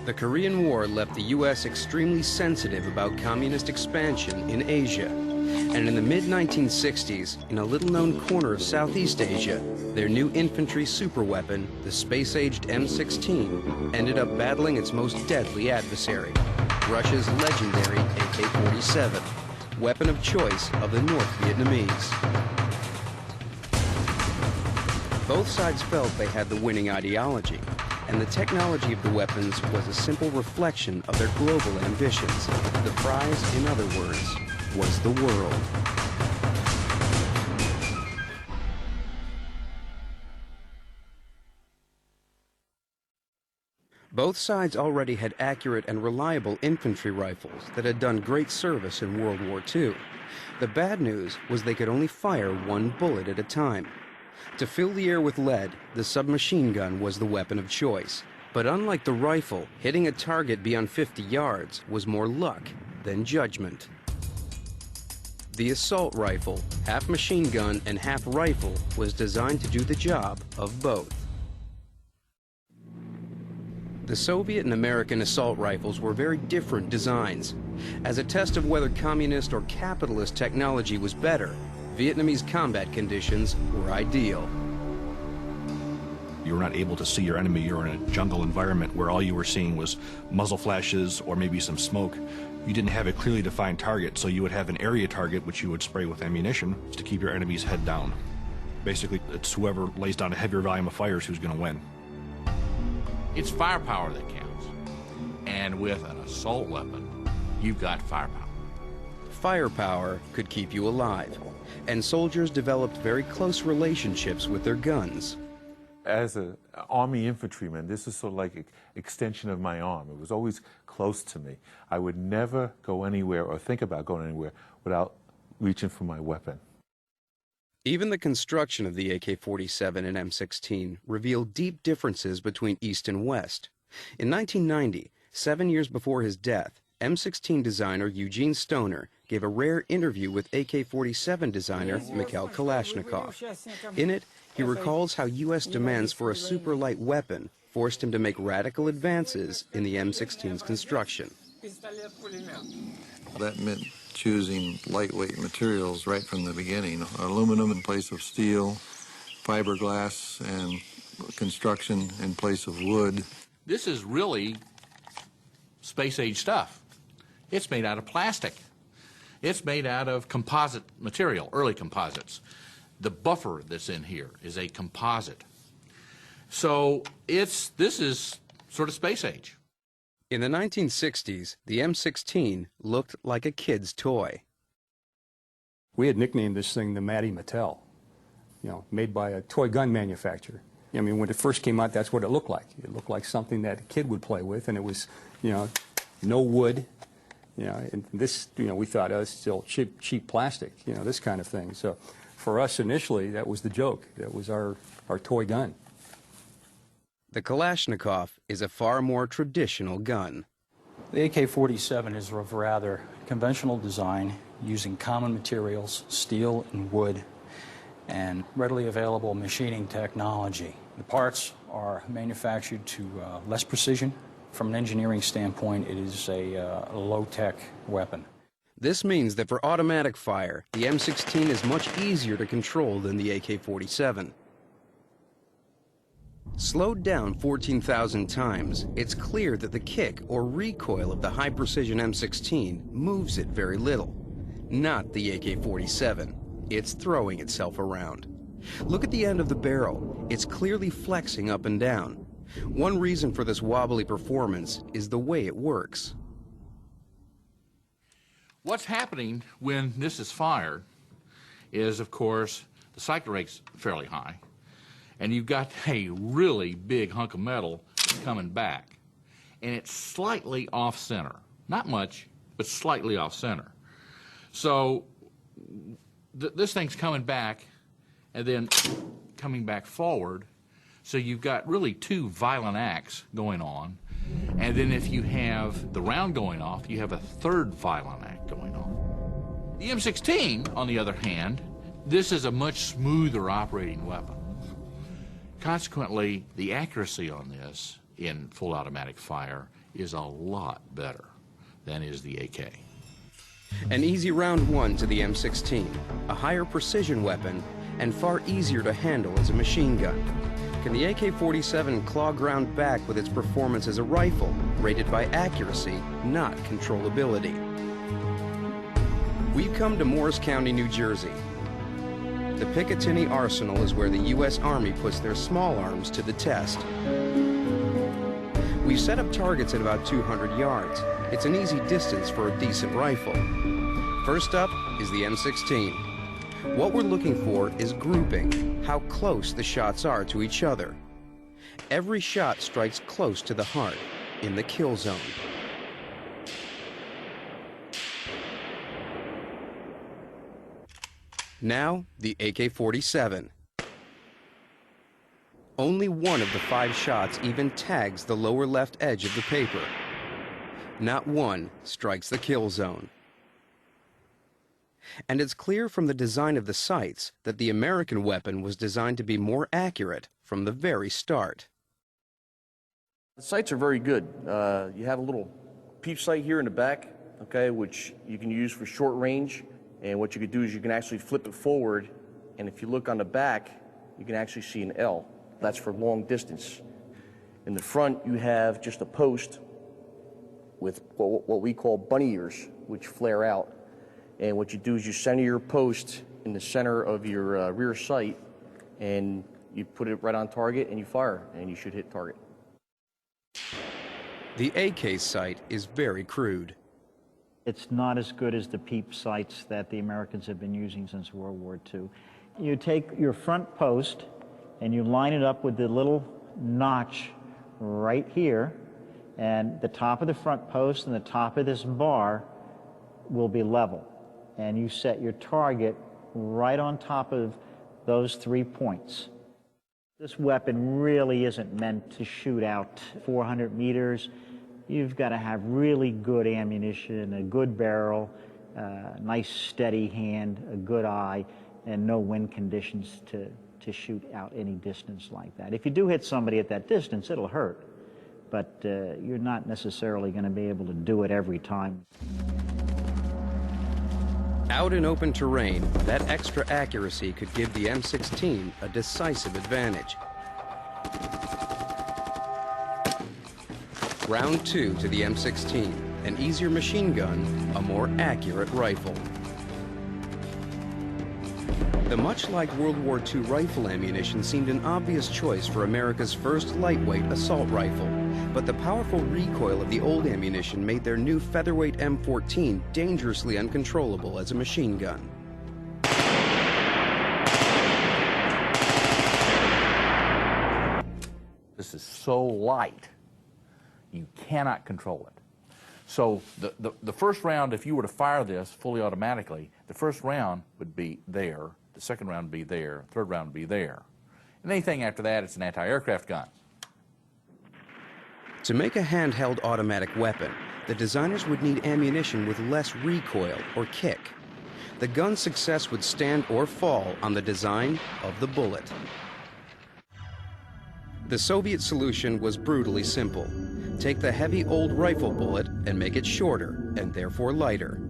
The Korean War left the U.S. extremely sensitive about communist expansion in Asia. And in the mid-1960s, in a little-known corner of Southeast Asia, their new infantry superweapon, the space-aged M16, ended up battling its most deadly adversary, Russia's legendary AK47, weapon of choice of the North Vietnamese. Both sides felt they had the winning ideology, and the technology of the weapons was a simple reflection of their global ambitions. The prize, in other words, was the world. Both sides already had accurate and reliable infantry rifles that had done great service in World War II. The bad news was they could only fire one bullet at a time. To fill the air with lead, the submachine gun was the weapon of choice. But unlike the rifle, hitting a target beyond 50 yards was more luck than judgment. The assault rifle, half machine gun and half rifle, was designed to do the job of both. The Soviet and American assault rifles were very different designs. As a test of whether communist or capitalist technology was better, Vietnamese combat conditions were ideal. You were not able to see your enemy. You were in a jungle environment where all you were seeing was muzzle flashes or maybe some smoke. You didn't have a clearly defined target, so you would have an area target which you would spray with ammunition to keep your enemy's head down. Basically, it's whoever lays down a heavier volume of fires who's going to win. It's firepower that counts. And with an assault weapon, you've got firepower. Firepower could keep you alive, and soldiers developed very close relationships with their guns. As an Army infantryman, this is sort of like an extension of my arm. It was always close to me. I would never go anywhere or think about going anywhere without reaching for my weapon. Even the construction of the AK-47 and M16 revealed deep differences between East and West. In 1990, 7 years before his death, M16 designer Eugene Stoner gave a rare interview with AK-47 designer Mikhail Kalashnikov. In it, he recalls how U.S. demands for a super-light weapon forced him to make radical advances in the M16's construction. That meant choosing lightweight materials right from the beginning. Aluminum in place of steel, fiberglass and construction in place of wood. This is really space-age stuff. It's made out of plastic. It's made out of composite material, early composites. The buffer that's in here is a composite. So this is sort of space age. In the 1960s, the M16 looked like a kid's toy. We had nicknamed this thing the Matty Mattel, made by a toy gun manufacturer. I mean, when it first came out, that's what it looked like. It looked like something that a kid would play with, and it was, no wood. And this, we thought, oh, it's still cheap plastic, this kind of thing. So for us initially, that was the joke. That was our toy gun. The Kalashnikov is a far more traditional gun. The AK-47 is of rather conventional design, using common materials, steel and wood, and readily available machining technology. The parts are manufactured to less precision. From an engineering standpoint, it is a low-tech weapon. This means that for automatic fire, the M16 is much easier to control than the AK-47. Slowed down 14,000 times, it's clear that the kick or recoil of the high-precision M16 moves it very little. Not the AK-47. It's throwing itself around. Look at the end of the barrel. It's clearly flexing up and down. One reason for this wobbly performance is the way it works. What's happening when this is fired is, of course, the cycle rate's fairly high, and you've got a really big hunk of metal coming back, and it's slightly off-center. Not much, but slightly off-center. So this thing's coming back and then coming back forward, so you've got really two violent acts going on, and then if you have the round going off, you have a third violent act going on. The M16, on the other hand, this is a much smoother operating weapon. Consequently, the accuracy on this in full automatic fire is a lot better than is the AK. An easy round one to the M16, a higher precision weapon, and far easier to handle as a machine gun. Can the AK-47 claw ground back with its performance as a rifle, rated by accuracy, not controllability? We've come to Morris County, New Jersey. The Picatinny Arsenal is where the U.S. Army puts their small arms to the test. We've set up targets at about 200 yards. It's an easy distance for a decent rifle. First up is the M16. What we're looking for is grouping, how close the shots are to each other. Every shot strikes close to the heart, in the kill zone. Now, the AK-47. Only one of the 5 shots even tags the lower left edge of the paper. Not one strikes the kill zone. And it's clear from the design of the sights that the American weapon was designed to be more accurate from the very start. The sights are very good. You have a little peep sight here in the back, okay, which you can use for short range. And what you could do is you can actually flip it forward, and if you look on the back, you can actually see an L. That's for long distance. In the front, you have just a post with what we call bunny ears, which flare out. And what you do is you center your post in the center of your rear sight, and you put it right on target, and you fire, and you should hit target. The AK sight is very crude. It's not as good as the peep sights that the Americans have been using since World War II. You take your front post and you line it up with the little notch right here, and the top of the front post and the top of this bar will be level. And you set your target right on top of those 3 points. This weapon really isn't meant to shoot out 400 meters. You've got to have really good ammunition, a good barrel, nice steady hand, a good eye, and no wind conditions to shoot out any distance like that. If you do hit somebody at that distance, it'll hurt, but you're not necessarily going to be able to do it every time. Out in open terrain, that extra accuracy could give the M16 a decisive advantage. Round 2 to the M16, an easier machine gun, a more accurate rifle. The much like World War II rifle ammunition seemed an obvious choice for America's first lightweight assault rifle, but the powerful recoil of the old ammunition made their new featherweight M14 dangerously uncontrollable as a machine gun. This is so light, you cannot control it. So the first round, if you were to fire this fully automatically, the first round would be there, the second round would be there, third round would be there. And anything after that, it's an anti-aircraft gun. To make a handheld automatic weapon, the designers would need ammunition with less recoil or kick. The gun's success would stand or fall on the design of the bullet. The Soviet solution was brutally simple. Take the heavy old rifle bullet and make it shorter, and therefore lighter.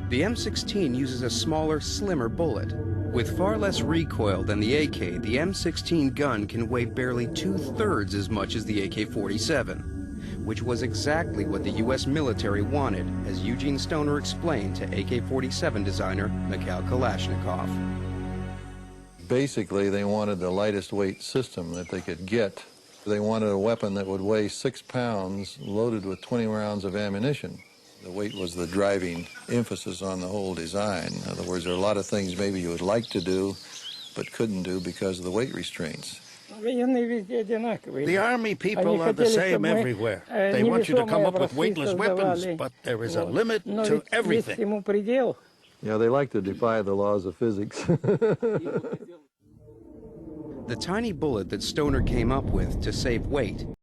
The M16 uses a smaller, slimmer bullet. With far less recoil than the AK, the M16 gun can weigh barely 2/3 as much as the AK-47, which was exactly what the U.S. military wanted, as Eugene Stoner explained to AK-47 designer Mikhail Kalashnikov. Basically, they wanted the lightest weight system that they could get. They wanted a weapon that would weigh 6 pounds, loaded with 20 rounds of ammunition. The weight was the driving emphasis on the whole design. In other words, there are a lot of things maybe you would like to do, but couldn't do because of the weight restraints. The Army people are the same everywhere. They want you to come up with weightless weapons, but there is a limit to everything. Yeah, they like to defy the laws of physics. The tiny bullet that Stoner came up with to save weight